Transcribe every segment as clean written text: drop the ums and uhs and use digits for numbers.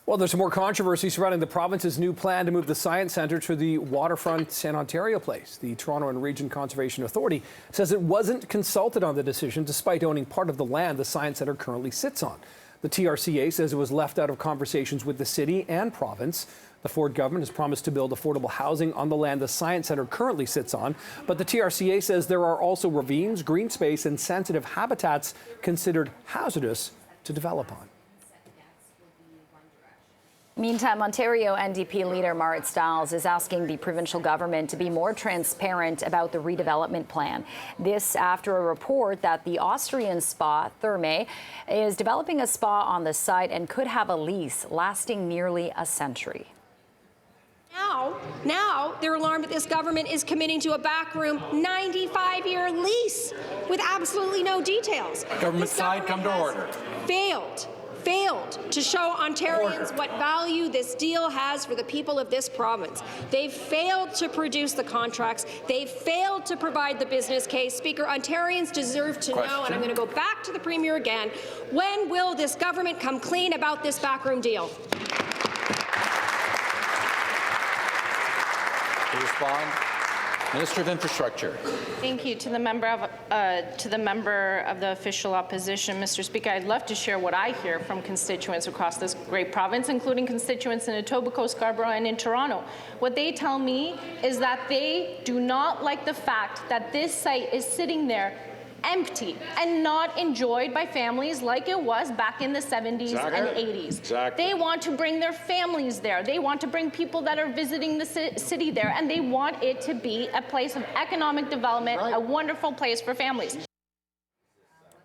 Well, there's some more controversy surrounding the province's new plan to move the Science Centre to the waterfront in Ontario Place. The Toronto and Region Conservation Authority says it wasn't consulted on the decision despite owning part of the land the Science Centre currently sits on. The TRCA says it was left out of conversations with the city and province. The Ford government has promised to build affordable housing on the land the Science Centre currently sits on. But the TRCA says there are also ravines, green space, and sensitive habitats considered hazardous to develop on. Meantime, Ontario NDP leader Marit Stiles is asking the provincial government to be more transparent about the redevelopment plan. This after a report that the Austrian spa, TRCA, is developing a spa on the site and could have a lease lasting nearly a century. Now they're alarmed that this government is committing to a backroom 95-year lease with absolutely no details. Government side, come to order. Failed to show Ontarians what value this deal has for the people of this province. They've failed to produce the contracts. They've failed to provide the business case. Speaker, Ontarians deserve to know, and I'm going to go back to the Premier again, when will this government come clean about this backroom deal? To respond, Minister of Infrastructure. Thank you. To the member of the official opposition, Mr. Speaker, I'd love to share what I hear from constituents across this great province, including constituents in Etobicoke, Scarborough, and in Toronto. What they tell me is that they do not like the fact that this site is sitting there empty and not enjoyed by families like it was back in the 70s and 80s. Exactly. They want to bring their families there. They want to bring people that are visiting the city there, and they want it to be a place of economic development, a wonderful place for families.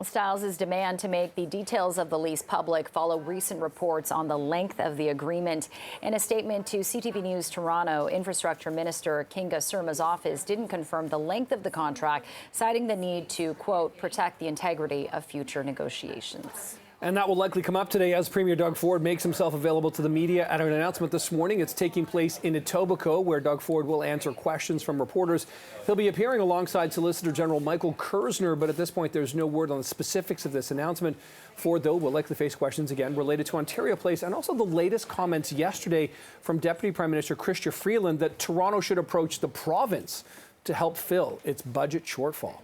Stiles' demand to make the details of the lease public follow recent reports on the length of the agreement. In a statement to CTV News Toronto, Infrastructure Minister Kinga Surma's office didn't confirm the length of the contract, citing the need to, quote, protect the integrity of future negotiations. And that will likely come up today as Premier Doug Ford makes himself available to the media at an announcement this morning. It's taking place in Etobicoke, where Doug Ford will answer questions from reporters. He'll be appearing alongside Solicitor General Michael Kersner, but at this point there's no word on the specifics of this announcement. Ford, though, will likely face questions again related to Ontario Place and also the latest comments yesterday from Deputy Prime Minister Chrystia Freeland that Toronto should approach the province to help fill its budget shortfall.